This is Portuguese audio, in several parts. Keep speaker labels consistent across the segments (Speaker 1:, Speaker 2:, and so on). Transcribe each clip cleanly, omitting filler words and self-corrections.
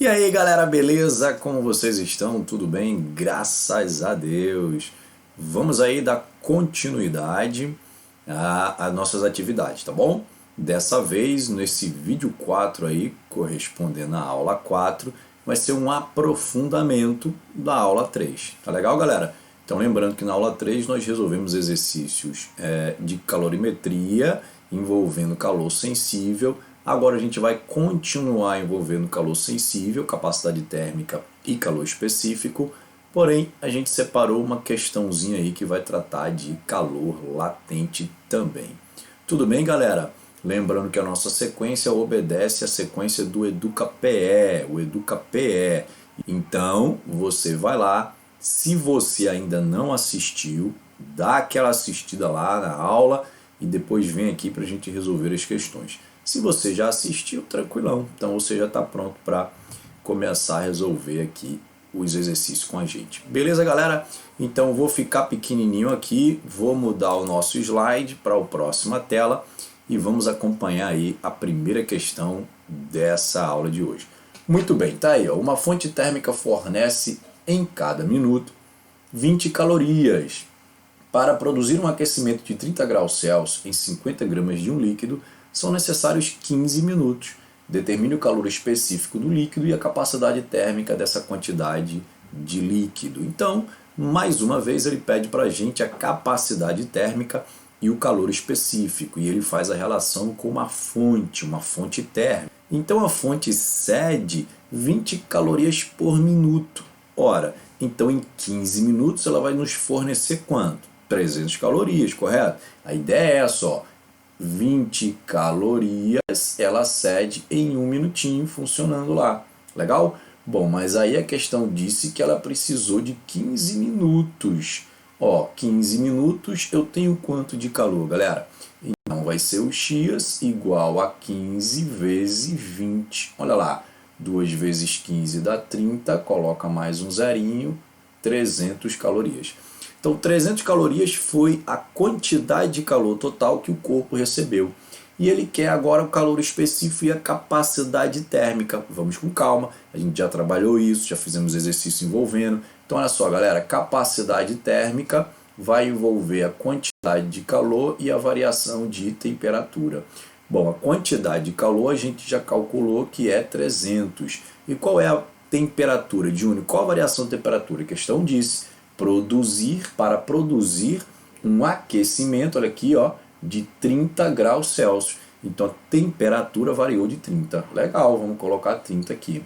Speaker 1: E aí galera, beleza? Como vocês estão? Tudo bem? Graças a Deus! Vamos aí dar continuidade às nossas atividades, tá bom? Dessa vez, nesse vídeo 4 aí, correspondendo à aula 4, vai ser um aprofundamento da aula 3. Tá legal, galera? Então lembrando que na aula 3 nós resolvemos exercícios de calorimetria envolvendo calor sensível. Agora a gente vai continuar envolvendo calor sensível, capacidade térmica e calor específico, porém a gente separou uma questãozinha aí que vai tratar de calor latente também. Tudo bem, galera? Lembrando que a nossa sequência obedece à sequência do EducaPE, o EducaPE. Então você vai lá, se você ainda não assistiu, dá aquela assistida lá na aula e depois vem aqui para a gente resolver as questões. Se você já assistiu, tranquilão, então você já está pronto para começar a resolver aqui os exercícios com a gente. Beleza, galera? Então vou ficar pequenininho aqui, vou mudar o nosso slide para a próxima tela e vamos acompanhar aí a primeira questão dessa aula de hoje. Muito bem, tá aí, ó, uma fonte térmica fornece em cada minuto 20 calorias. Para produzir um aquecimento de 30 graus Celsius em 50 gramas de um líquido, são necessários 15 minutos. Determine o calor específico do líquido e a capacidade térmica dessa quantidade de líquido. Então, mais uma vez, ele pede para a gente a capacidade térmica e o calor específico. E ele faz a relação com uma fonte térmica. Então, a fonte cede 20 calorias por minuto. Ora, então em 15 minutos ela vai nos fornecer quanto? 300 calorias, correto? A ideia é essa, ó. 20 calorias ela cede em um minutinho funcionando lá. Legal? Bom, mas aí a questão disse que ela precisou de 15 minutos. Ó, 15 minutos eu tenho quanto de calor, galera? Então vai ser o x igual a 15 vezes 20. Olha lá, 2 vezes 15 dá 30, coloca mais um zerinho, 300 calorias. Então 300 calorias foi a quantidade de calor total que o corpo recebeu. E ele quer agora o calor específico e a capacidade térmica. Vamos com calma, a gente já trabalhou isso, já fizemos exercício envolvendo. Então olha só, galera, capacidade térmica vai envolver a quantidade de calor e a variação de temperatura. Bom, a quantidade de calor a gente já calculou que é 300. E qual é a temperatura, Júnior? Qual a variação de temperatura? A questão disse para produzir um aquecimento, olha aqui, ó, de 30 graus Celsius. Então a temperatura variou de 30. Legal, vamos colocar 30 aqui.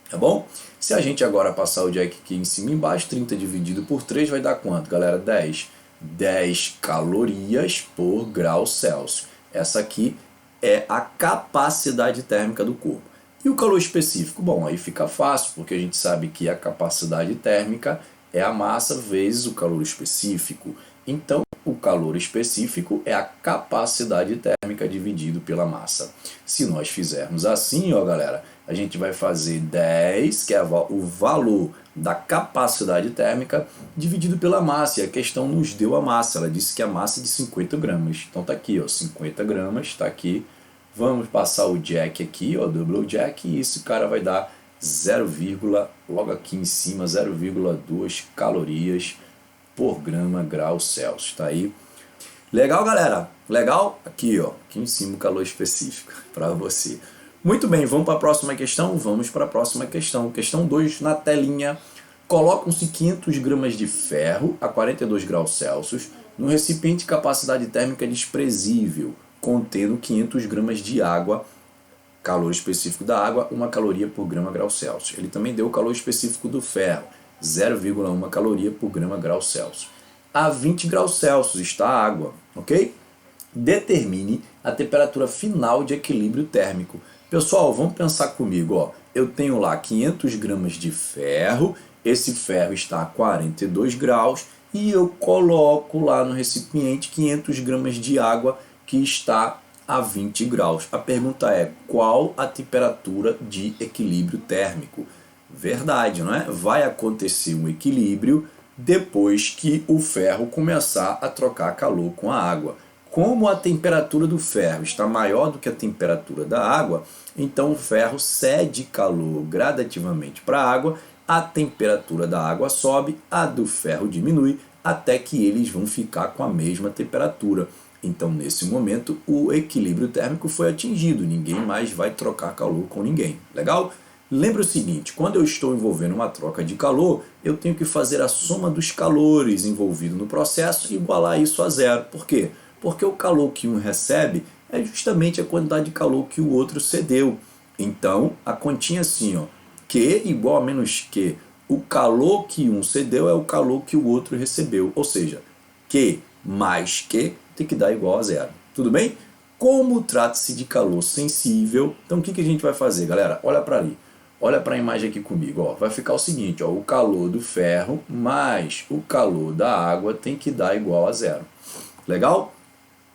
Speaker 1: Tá bom? Se a gente agora passar o jack aqui em cima e embaixo, 30 dividido por 3 vai dar quanto, galera? 10. 10 calorias por grau Celsius. Essa aqui é a capacidade térmica do corpo. E o calor específico? Bom, aí fica fácil, porque a gente sabe que a capacidade térmica é a massa vezes o calor específico. Então, o calor específico é a capacidade térmica dividido pela massa. Se nós fizermos assim, ó, galera, a gente vai fazer 10, que é o valor da capacidade térmica, dividido pela massa. E a questão nos deu a massa. Ela disse que a massa é de 50 gramas. Então tá aqui, ó, 50 gramas, está aqui. Vamos passar o jack aqui, ó, double jack, e esse cara vai dar 0, logo aqui em cima, 0,2 calorias por grama grau Celsius. Tá aí. Legal, galera? Legal? Aqui, ó, aqui em cima o calor específico para você. Muito bem, vamos para a próxima questão? Vamos para a próxima questão. Questão 2, na telinha. Colocam-se 500 gramas de ferro a 42 graus Celsius num recipiente de capacidade térmica desprezível, contendo 500 gramas de água. Calor específico da água, 1 caloria por grama grau Celsius. Ele também deu o calor específico do ferro, 0,1 caloria por grama grau Celsius. A 20 graus Celsius está a água, ok? Determine a temperatura final de equilíbrio térmico. Pessoal, vamos pensar comigo, ó. Eu tenho lá 500 gramas de ferro, esse ferro está a 42 graus e eu coloco lá no recipiente 500 gramas de água que está a 20 graus. A pergunta é, qual a temperatura de equilíbrio térmico? Verdade, não é? Vai acontecer um equilíbrio depois que o ferro começar a trocar calor com a água. Como a temperatura do ferro está maior do que a temperatura da água, então o ferro cede calor gradativamente para a água, a temperatura da água sobe, a do ferro diminui, até que eles vão ficar com a mesma temperatura. Então, nesse momento, o equilíbrio térmico foi atingido, ninguém mais vai trocar calor com ninguém. Legal? Lembra o seguinte, quando eu estou envolvendo uma troca de calor, eu tenho que fazer a soma dos calores envolvidos no processo e igualar isso a zero. Por quê? Porque o calor que um recebe é justamente a quantidade de calor que o outro cedeu. Então, a continha assim, ó, Q igual a menos Q. O calor que um cedeu é o calor que o outro recebeu. Ou seja, Q mais Q tem que dar igual a zero. Tudo bem? Como trata-se de calor sensível, então o que a gente vai fazer, galera? Olha para ali. Olha para a imagem aqui comigo. Ó. Vai ficar o seguinte, ó, o calor do ferro mais o calor da água tem que dar igual a zero. Legal?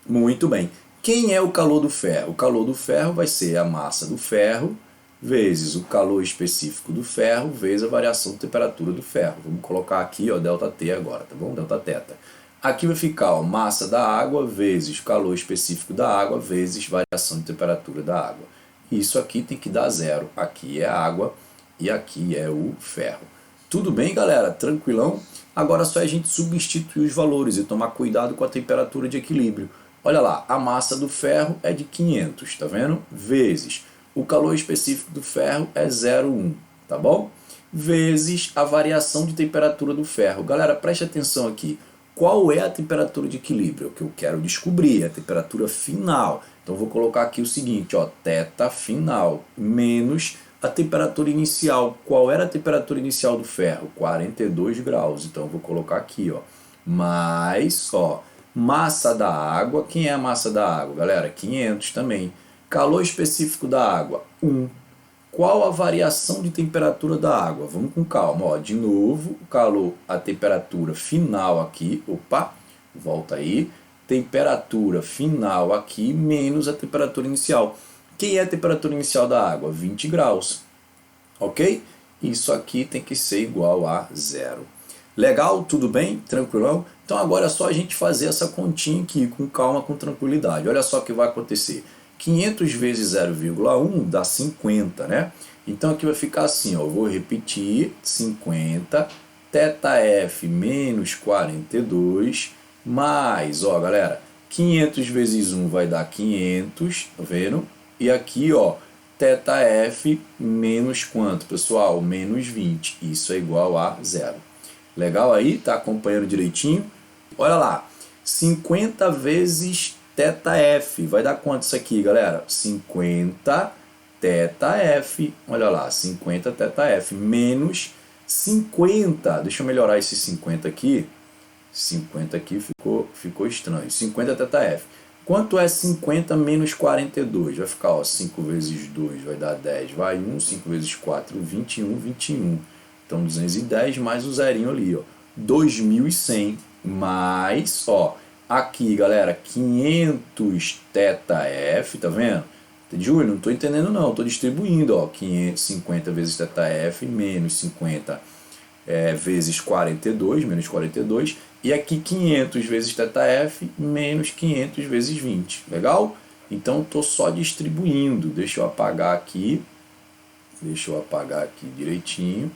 Speaker 1: Muito bem. Quem é o calor do ferro? O calor do ferro vai ser a massa do ferro vezes o calor específico do ferro vezes a variação de temperatura do ferro. Vamos colocar aqui, ó, ΔT agora, tá bom? Δθ. Aqui vai ficar, ó, massa da água vezes calor específico da água vezes variação de temperatura da água. Isso aqui tem que dar zero. Aqui é a água e aqui é o ferro. Tudo bem, galera? Tranquilão? Agora só a gente substituir os valores e tomar cuidado com a temperatura de equilíbrio. Olha lá, a massa do ferro é de 500, tá vendo? Vezes o calor específico do ferro é 0,1, tá bom? Vezes a variação de temperatura do ferro. Galera, preste atenção aqui. Qual é a temperatura de equilíbrio? O que eu quero descobrir, a temperatura final. Então eu vou colocar aqui o seguinte, ó, θ final menos a temperatura inicial. Qual era a temperatura inicial do ferro? 42 graus. Então eu vou colocar aqui, ó, mais, ó, massa da água. Quem é a massa da água, galera? 500 também. Calor específico da água, 1. Qual a variação de temperatura da água? Vamos com calma. Ó, de novo, o calor, a temperatura final aqui. Opa, volta aí. Temperatura final aqui menos a temperatura inicial. Quem é a temperatura inicial da água? 20 graus. Ok? Isso aqui tem que ser igual a zero. Legal? Tudo bem? Tranquilão? Então agora é só a gente fazer essa continha aqui com calma, com tranquilidade. Olha só o que vai acontecer. 500 vezes 0,1 dá 50, né? Então aqui vai ficar assim, ó, eu vou repetir, 50, θf menos 42, mais, ó, galera, 500 vezes 1 vai dar 500, tá vendo? E aqui, ó, θf menos quanto, pessoal? Menos 20, isso é igual a zero. Legal aí? Tá acompanhando direitinho? Olha lá, 50 vezes θf, vai dar quanto isso aqui, galera? 50 θf, olha lá, 50 θf, menos 50, deixa eu melhorar esse 50 aqui, 50 aqui ficou estranho, 50 θf. Quanto é 50 menos 42? Vai ficar, ó, 5 vezes 2 vai dar 10, vai 1, 5 vezes 4, 21, 21. Então 210 mais o zerinho ali, ó, 2100 mais, ó, aqui, galera, 500 θf, tá vendo? Júlio, não estou entendendo não, estou distribuindo, ó, 550 vezes θf menos 50 vezes 42, menos 42, e aqui 500 vezes θf menos 500 vezes 20, legal? Então estou só distribuindo, deixa eu apagar aqui direitinho,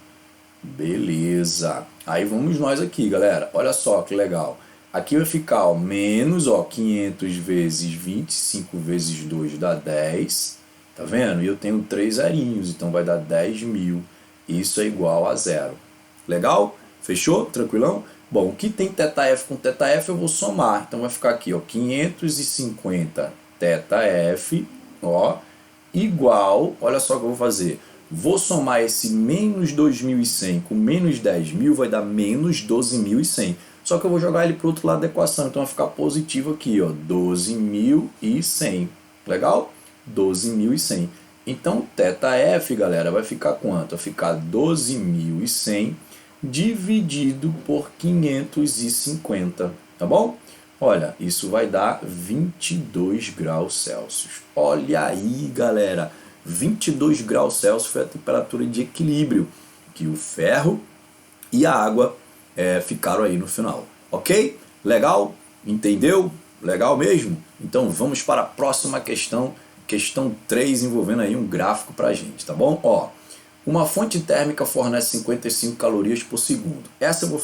Speaker 1: beleza. Aí vamos nós aqui, galera, olha só que legal. Aqui vai ficar, ó, menos, ó, 500 vezes 20, 5 vezes 2 dá 10, tá vendo? E eu tenho 3 zerinhos, então vai dar 10.000. Isso é igual a zero. Legal? Fechou? Tranquilão? Bom, o que tem θf com θf eu vou somar. Então vai ficar aqui, ó, 550 θf, ó, igual, olha só o que eu vou fazer. Vou somar esse menos 2.100 com menos 10.000, vai dar menos 12.100. Só que eu vou jogar ele para o outro lado da equação, então vai ficar positivo aqui, ó, 12.100. Legal? 12.100. Então, θf, galera, vai ficar quanto? Vai ficar 12.100 dividido por 550, tá bom? Olha, isso vai dar 22 graus Celsius. Olha aí, galera, 22 graus Celsius foi a temperatura de equilíbrio que o ferro e a água ficaram aí no final, ok? Legal? Entendeu? Legal mesmo? Então vamos para a próxima questão, questão 3, envolvendo aí um gráfico para a gente, tá bom? Ó, uma fonte térmica fornece 55 calorias por segundo. Essa eu vou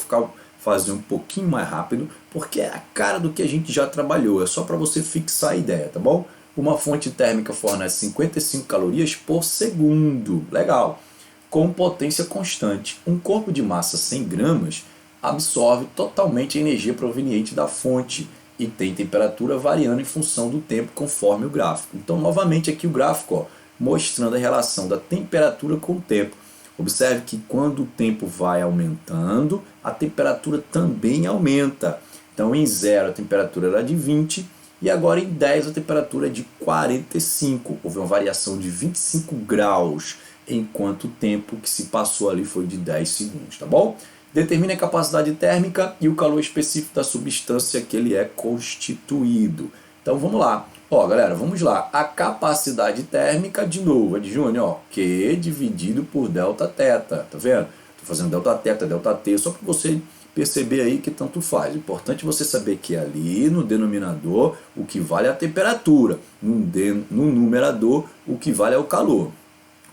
Speaker 1: fazer um pouquinho mais rápido, porque é a cara do que a gente já trabalhou, é só para você fixar a ideia, tá bom? Uma fonte térmica fornece 55 calorias por segundo. Legal. Com potência constante. Um corpo de massa 100 gramas absorve totalmente a energia proveniente da fonte e tem temperatura variando em função do tempo conforme o gráfico. Então, novamente aqui o gráfico, ó, mostrando a relação da temperatura com o tempo. Observe que quando o tempo vai aumentando, a temperatura também aumenta. Então, em 0 a temperatura era de 20 e agora em 10 a temperatura é de 45. Houve uma variação de 25 graus, enquanto o tempo que se passou ali foi de 10 segundos, tá bom? Determine a capacidade térmica e o calor específico da substância que ele é constituído. Então vamos lá. Ó, galera, vamos lá. A capacidade térmica, de novo, é de Júnior, ó, Q dividido por delta teta. Tá vendo? Tô fazendo delta teta, delta T, só para você perceber aí que tanto faz. O importante é você saber que ali no denominador o que vale é a temperatura, no numerador o que vale é o calor,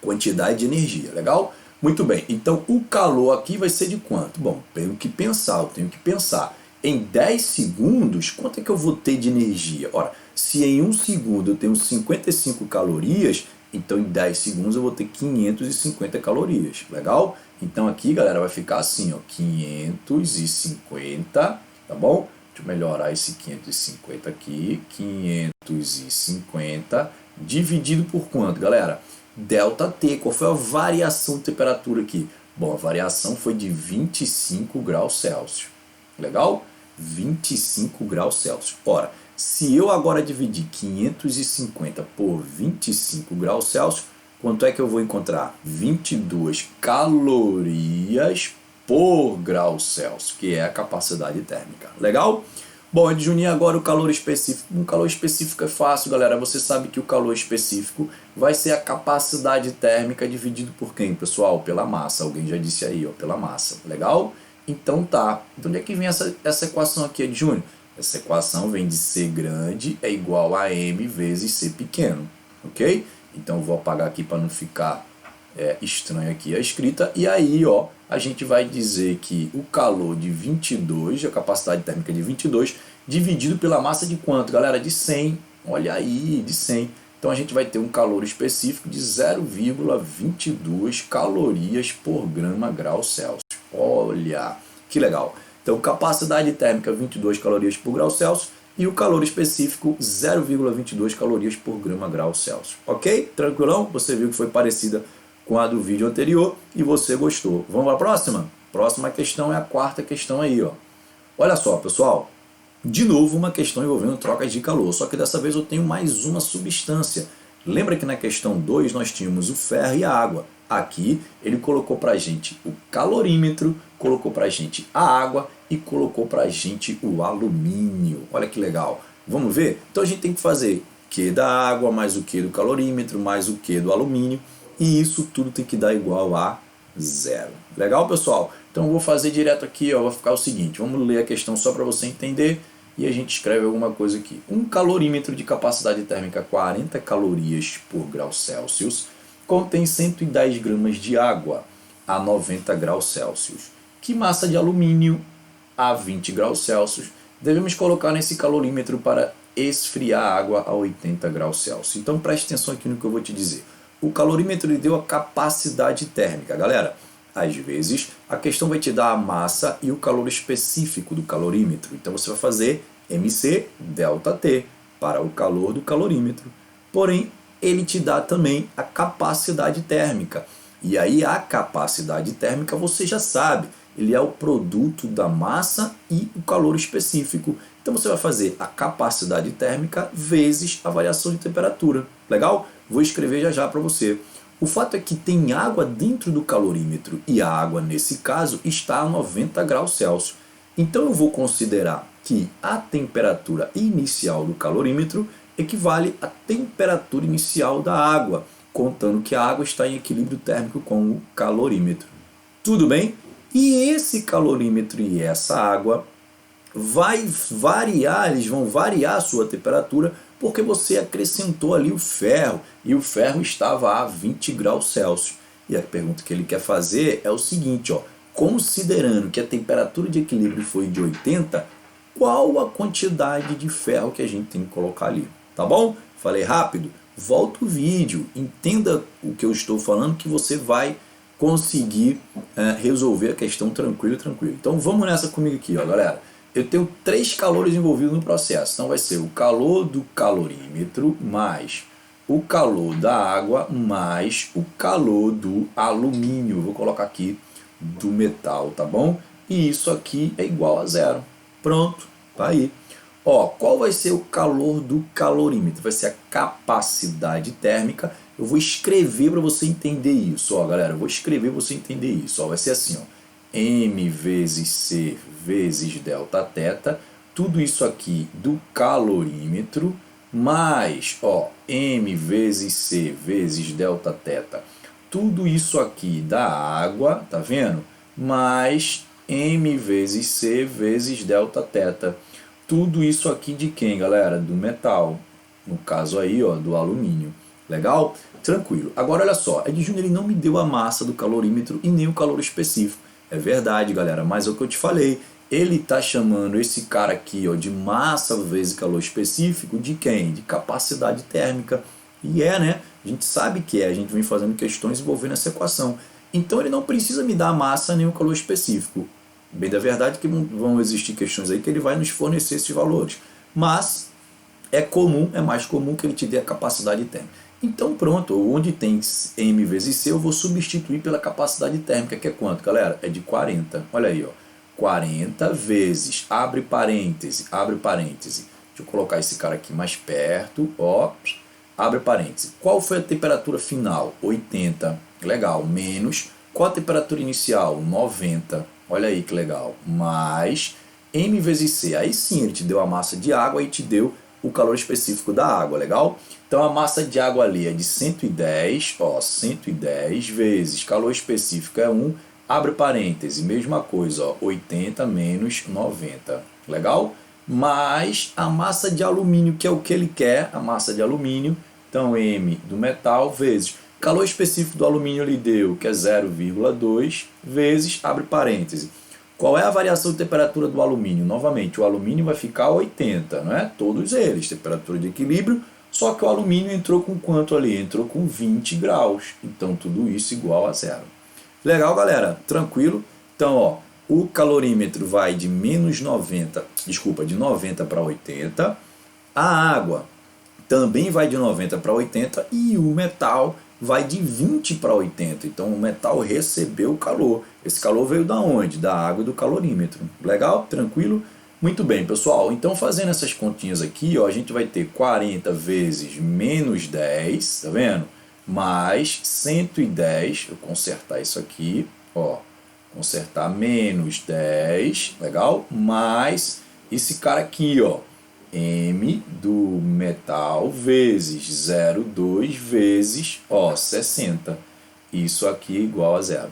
Speaker 1: quantidade de energia, legal? Muito bem, então o calor aqui vai ser de quanto? Bom, tenho que pensar. Em 10 segundos, quanto é que eu vou ter de energia? Ora, se em 1 segundo eu tenho 55 calorias, então em 10 segundos eu vou ter 550 calorias, legal? Então aqui, galera, vai ficar assim, ó, 550, tá bom? Deixa eu melhorar esse 550 aqui, 550 dividido por quanto, galera? Delta T, qual foi a variação de temperatura aqui? Bom, a variação foi de 25 graus Celsius, legal? 25 graus Celsius. Ora, se eu agora dividir 550 por 25 graus Celsius, quanto é que eu vou encontrar? 22 calorias por grau Celsius, que é a capacidade térmica. Legal? Bom, Edjuninho, agora o calor específico. Um calor específico é fácil, galera. Você sabe que o calor específico vai ser a capacidade térmica dividido por quem, pessoal? Pela massa. Alguém já disse aí, ó, pela massa. Legal? Então tá. Então onde é que vem essa equação aqui, Edjuninho? Essa equação vem de C grande é igual a M vezes C pequeno. Ok? Então eu vou apagar aqui para não ficar estranho aqui a escrita. E aí, ó, a gente vai dizer que o calor de 22, a capacidade térmica de 22, dividido pela massa de quanto, galera? De 100. Olha aí, de 100. Então a gente vai ter um calor específico de 0,22 calorias por grama grau Celsius. Olha, que legal. Então capacidade térmica 22 calorias por grau Celsius e o calor específico 0,22 calorias por grama grau Celsius. Ok? Tranquilão? Você viu que foi parecida com a do vídeo anterior e você gostou. Vamos para a próxima? Próxima questão é a quarta questão aí, ó. Olha só, pessoal. De novo, uma questão envolvendo trocas de calor, só que dessa vez eu tenho mais uma substância. Lembra que na questão 2 nós tínhamos o ferro e a água. Aqui ele colocou para a gente o calorímetro, colocou para a gente a água e colocou para a gente o alumínio. Olha que legal. Vamos ver? Então a gente tem que fazer Q da água mais o Q do calorímetro mais o Q do alumínio. E isso tudo tem que dar igual a 0. Legal, pessoal? Então eu vou fazer direto aqui, ó, vai ficar o seguinte. Vamos ler a questão só para você entender e a gente escreve alguma coisa aqui. Um calorímetro de capacidade térmica 40 calorias por grau Celsius contém 110 gramas de água a 90 graus Celsius. Que massa de alumínio a 20 graus Celsius devemos colocar nesse calorímetro para esfriar a água a 80 graus Celsius? Então preste atenção aqui no que eu vou te dizer. O calorímetro lhe deu a capacidade térmica. Galera, às vezes a questão vai te dar a massa e o calor específico do calorímetro. Então você vai fazer MC delta T para o calor do calorímetro. Porém, ele te dá também a capacidade térmica. E aí a capacidade térmica você já sabe. Ele é o produto da massa e o calor específico. Então você vai fazer a capacidade térmica vezes a variação de temperatura. Legal? Vou escrever já já para você. O fato é que tem água dentro do calorímetro e a água, nesse caso, está a 90 graus Celsius. Então eu vou considerar que a temperatura inicial do calorímetro equivale à temperatura inicial da água, contando que a água está em equilíbrio térmico com o calorímetro. Tudo bem? E esse calorímetro e essa água vai variar, eles vão variar a sua temperatura porque você acrescentou ali o ferro e o ferro estava a 20 graus Celsius. E a pergunta que ele quer fazer é o seguinte, ó, considerando que a temperatura de equilíbrio foi de 80, qual a quantidade de ferro que a gente tem que colocar ali? Tá bom? Falei rápido? Volta o vídeo, entenda o que eu estou falando que você vai conseguir resolver a questão tranquilo. Então vamos nessa comigo aqui, ó, galera. Eu tenho 3 calores envolvidos no processo. Então vai ser o calor do calorímetro mais o calor da água mais o calor do alumínio. Vou colocar aqui do metal, tá bom? E isso aqui é igual a zero. Pronto, tá aí. Ó, qual vai ser o calor do calorímetro? Vai ser a capacidade térmica. Eu vou escrever para você entender isso, ó, galera. Eu vou escrever para você entender isso. Ó, vai ser assim, ó. M vezes C vezes delta θ. Tudo isso aqui do calorímetro mais, ó, M vezes C vezes delta θ. Tudo isso aqui da água, tá vendo? Mais M vezes C vezes delta θ. Tudo isso aqui de quem, galera? Do metal. No caso aí, ó, do alumínio. Legal? Tranquilo. Agora, olha só. Ed Júnior, ele não me deu a massa do calorímetro e nem o calor específico. É verdade, galera. Mas é o que eu te falei. Ele está chamando esse cara aqui, ó, de massa vezes calor específico de quem? De capacidade térmica. E né? A gente sabe que é. A gente vem fazendo questões envolvendo essa equação. Então, ele não precisa me dar a massa nem o calor específico. Bem da verdade que vão existir questões aí que ele vai nos fornecer esses valores. Mas é comum, é mais comum que ele te dê a capacidade térmica. Então pronto, onde tem M vezes C, eu vou substituir pela capacidade térmica, que é quanto, galera? É de 40. Olha aí, ó. 40 vezes, abre parêntese. Deixa eu colocar esse cara aqui mais perto, ó. Abre parêntese. Qual foi a temperatura final? 80. Legal. Menos, qual a temperatura inicial? 90. Olha aí que legal. Mais M vezes C. Aí sim, ele te deu a massa de água e te deu o calor específico da água, legal? Então a massa de água ali é de 110, ó, 110 vezes calor específico é 1, abre parêntese, mesma coisa, ó, 80 menos 90, legal? Mais a massa de alumínio, que é o que ele quer, a massa de alumínio, então M do metal vezes calor específico do alumínio ele deu, que é 0,2 vezes, abre parêntese. Qual é a variação de temperatura do alumínio? Novamente, o alumínio vai ficar a 80, não é? Todos eles, temperatura de equilíbrio, só que o alumínio entrou com quanto ali? Entrou com 20 graus. Então, tudo isso igual a zero. Legal, galera? Tranquilo? Então, ó, o calorímetro vai de menos 90, desculpa, de 90 para 80. A água também vai de 90 para 80 e o metal vai de 20 para 80. Então o metal recebeu o calor. Esse calor veio da onde? Da água e do calorímetro. Legal? Tranquilo? Muito bem, pessoal. Então fazendo essas continhas aqui, ó, a gente vai ter 40 vezes menos 10, tá vendo? Mais 110, eu consertar isso aqui, ó, consertar menos 10, legal? Mais esse cara aqui, ó, M do metal vezes 0,2 vezes, ó, 60. Isso aqui é igual a zero.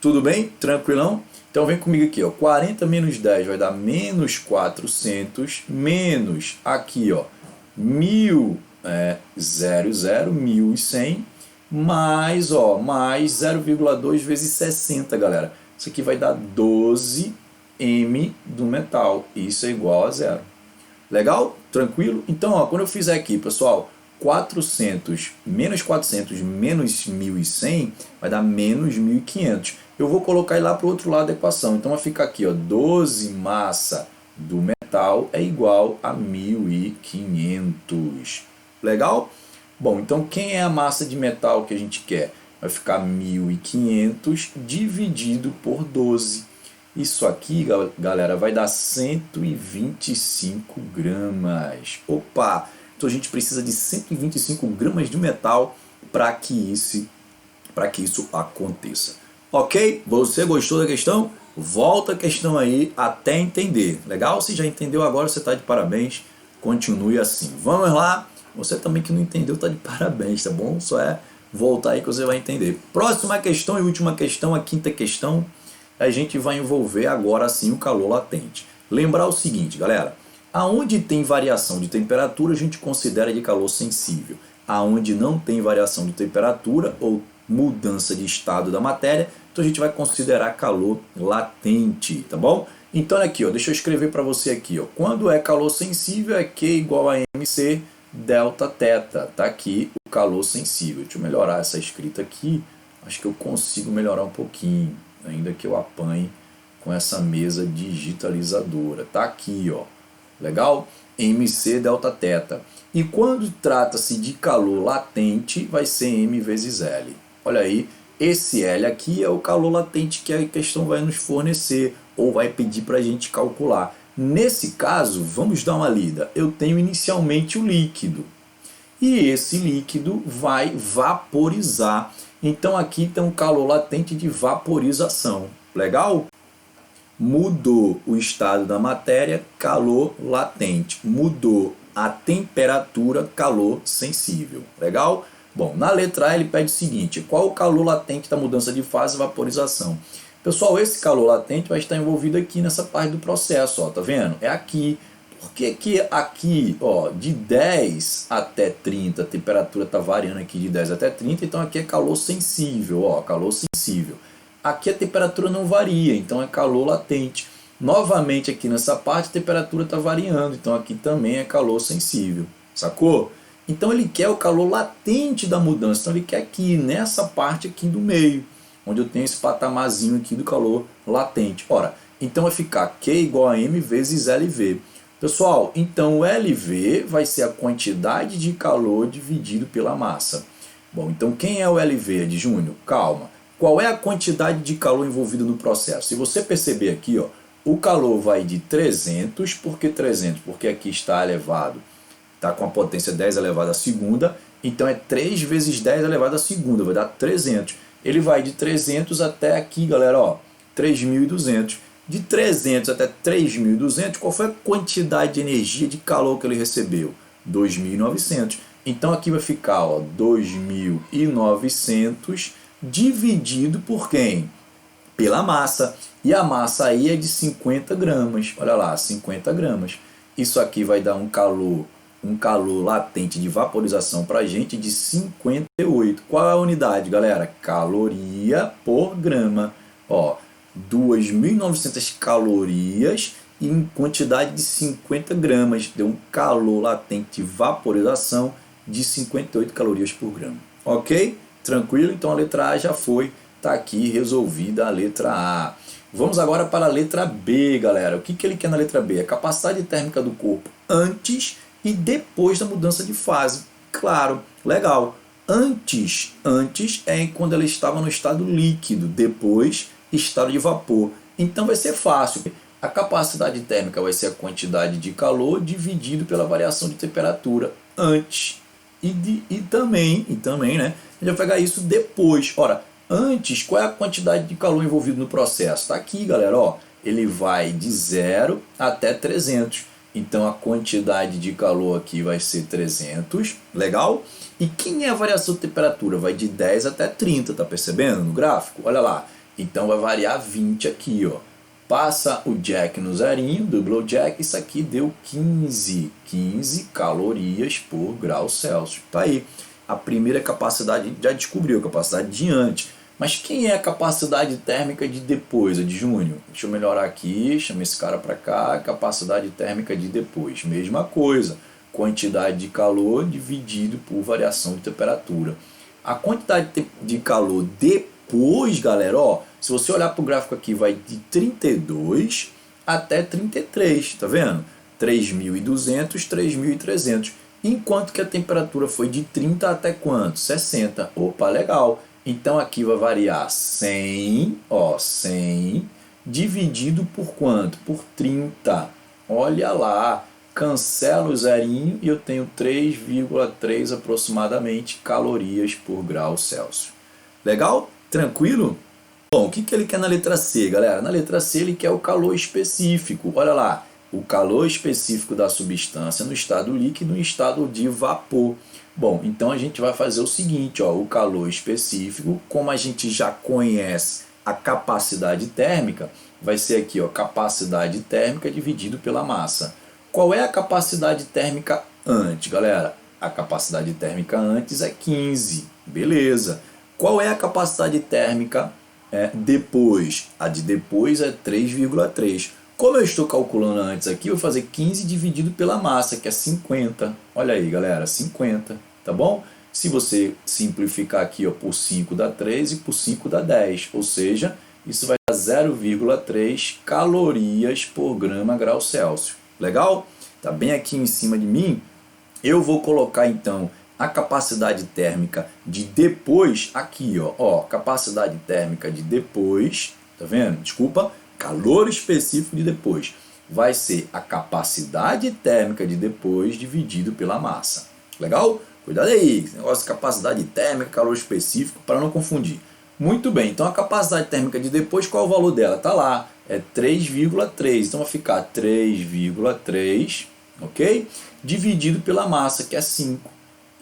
Speaker 1: Tudo bem? Tranquilão? Então vem comigo aqui, ó. 40 menos 10 vai dar menos 400, menos aqui, ó, 1.100, mais, ó, mais 0,2 vezes 60, galera. Isso aqui vai dar 12 M do metal. Isso é igual a zero. Legal? Tranquilo? Então, ó, quando eu fizer aqui, pessoal, 400 menos 1.100 vai dar menos 1.500. Eu vou colocar ele lá para o outro lado da equação. Então vai ficar aqui, ó, 12 massa do metal é igual a 1.500. Legal? Bom, então quem é a massa de metal que a gente quer? Vai ficar 1.500 dividido por 12. Isso aqui, galera, vai dar 125 gramas. Opa! Então a gente precisa de 125 gramas de metal para que isso aconteça. Ok? Você gostou da questão? Volta a questão aí até entender. Legal? Se já entendeu agora, você está de parabéns. Continue assim. Vamos lá. Você também que não entendeu está de parabéns, tá bom? Só é voltar aí que você vai entender. Próxima questão e última questão, a quinta questão. A gente vai envolver agora sim o calor latente. Lembrar o seguinte, galera, aonde tem variação de temperatura, a gente considera de calor sensível. Aonde não tem variação de temperatura ou mudança de estado da matéria, então a gente vai considerar calor latente, tá bom? Então aqui, ó, deixa eu escrever para você aqui, ó. Quando é calor sensível é Q igual a MC delta θ. Tá aqui o calor sensível. Deixa eu melhorar essa escrita aqui. Acho que eu consigo melhorar um pouquinho, ainda que eu apanhe com essa mesa digitalizadora. Tá aqui, ó. Legal? MC delta θ. E quando trata-se de calor latente, vai ser M vezes L. Olha aí, esse L aqui é o calor latente que a questão vai nos fornecer ou vai pedir para a gente calcular. Nesse caso, vamos dar uma lida. Eu tenho inicialmente o líquido e esse líquido vai vaporizar. Então aqui tem um calor latente de vaporização. Legal? Mudou o estado da matéria, calor latente. Mudou a temperatura, calor sensível. Legal? Bom, na letra A ele pede o seguinte: qual o calor latente da mudança de fase e vaporização? Pessoal, esse calor latente vai estar envolvido aqui nessa parte do processo, ó, tá vendo? É aqui. Por que que aqui, ó, de 10 até 30, a temperatura está variando aqui de 10 até 30, então aqui é calor sensível, ó, calor sensível. Aqui a temperatura não varia, então é calor latente. Novamente aqui nessa parte a temperatura está variando, então aqui também é calor sensível, sacou? Então ele quer o calor latente da mudança, então ele quer aqui, nessa parte aqui do meio, onde eu tenho esse patamarzinho aqui do calor latente. Ora, então vai ficar Q igual a M vezes LV. Pessoal, então o LV vai ser a quantidade de calor dividido pela massa. Bom, então quem é o LV de Júnior? Calma. Qual é a quantidade de calor envolvida no processo? Se você perceber aqui, ó, o calor vai de 300, por que 300? Porque aqui está elevado, está com a potência 10 elevado à segunda, então é 3 vezes 10 elevado à segunda, vai dar 300. Ele vai de 300 até aqui, galera, ó, 3.200. De 300 até 3.200, qual foi a quantidade de energia de calor que ele recebeu? 2.900. Então aqui vai ficar, ó, 2.900 dividido por quem? Pela massa. E a massa aí é de 50 gramas. Olha lá, 50 gramas. Isso aqui vai dar um calor latente de vaporização para a gente de 58. Qual é a unidade, galera? Caloria por grama. Ó, 2.900 calorias em quantidade de 50 gramas. Deu um calor latente de vaporização de 58 calorias por grama. Ok? Tranquilo? Então a letra A já foi. Está aqui resolvida a letra A. Vamos agora para a letra B, galera. O que ele quer na letra B? A capacidade térmica do corpo antes e depois da mudança de fase. Claro, legal. Antes é quando ela estava no estado líquido, depois estado de vapor. Então vai ser fácil. A capacidade térmica vai ser a quantidade de calor dividido pela variação de temperatura antes. E também, né? A gente vai pegar isso depois. Ora, antes, qual é a quantidade de calor envolvido no processo? Está aqui, galera, ó. Ele vai de 0 até 300. Então a quantidade de calor aqui vai ser 300. Legal? E quem é a variação de temperatura? Vai de 10 até 30, tá percebendo no gráfico? Olha lá. Então vai variar 20 aqui, ó. Passa o jack no zerinho, double jack, isso aqui deu 15 calorias por grau Celsius. Tá aí. A primeira capacidade, já descobriu, a capacidade de antes. Mas quem é a capacidade térmica de depois, a de Júnior? Deixa eu melhorar aqui, chama esse cara para cá, capacidade térmica de depois. Mesma coisa, quantidade de calor dividido por variação de temperatura. A quantidade de calor depois, galera, ó, se você olhar para o gráfico aqui, vai de 32 até 33, tá vendo? 3.200, 3.300. Enquanto que a temperatura foi de 30 até quanto? 60. Opa, legal. Então aqui vai variar 100, ó, 100 dividido por quanto? Por 30. Olha lá, cancela o zerinho e eu tenho 3,3 aproximadamente calorias por grau Celsius. Legal? Tranquilo? Bom, o que ele quer na letra C, galera? Na letra C ele quer o calor específico. Olha lá, o calor específico da substância no estado líquido e no estado de vapor. Bom, então a gente vai fazer o seguinte, ó, o calor específico, como a gente já conhece a capacidade térmica vai ser aqui, ó, capacidade térmica dividido pela massa. Qual é a capacidade térmica antes, galera? A capacidade térmica antes é 15, beleza. Qual é a capacidade térmica depois? A de depois é 3,3. Como eu estou calculando antes aqui, eu vou fazer 15 dividido pela massa, que é 50. Olha aí, galera, 50, tá bom? Se você simplificar aqui, ó, por 5 dá 3 e por 5 dá 10, ou seja, isso vai dar 0,3 calorias por grama grau Celsius. Legal? Tá bem aqui em cima de mim. Eu vou colocar então a capacidade térmica de depois aqui, ó, capacidade térmica de depois, tá vendo? Desculpa, calor específico de depois. Vai ser a capacidade térmica de depois dividido pela massa. Legal? Cuidado aí, esse negócio de capacidade térmica, calor específico, para não confundir. Muito bem, então a capacidade térmica de depois, qual é o valor dela? Tá lá, é 3,3. Então vai ficar 3,3, ok? Dividido pela massa, que é 5.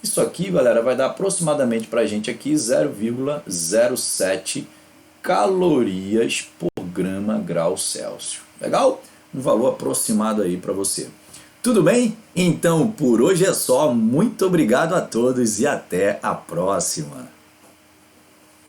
Speaker 1: Isso aqui, galera, vai dar aproximadamente para a gente aqui 0,07 calorias por grama grau Celsius. Legal? Um valor aproximado aí para você. Tudo bem? Então, por hoje é só. Muito obrigado a todos e até a próxima.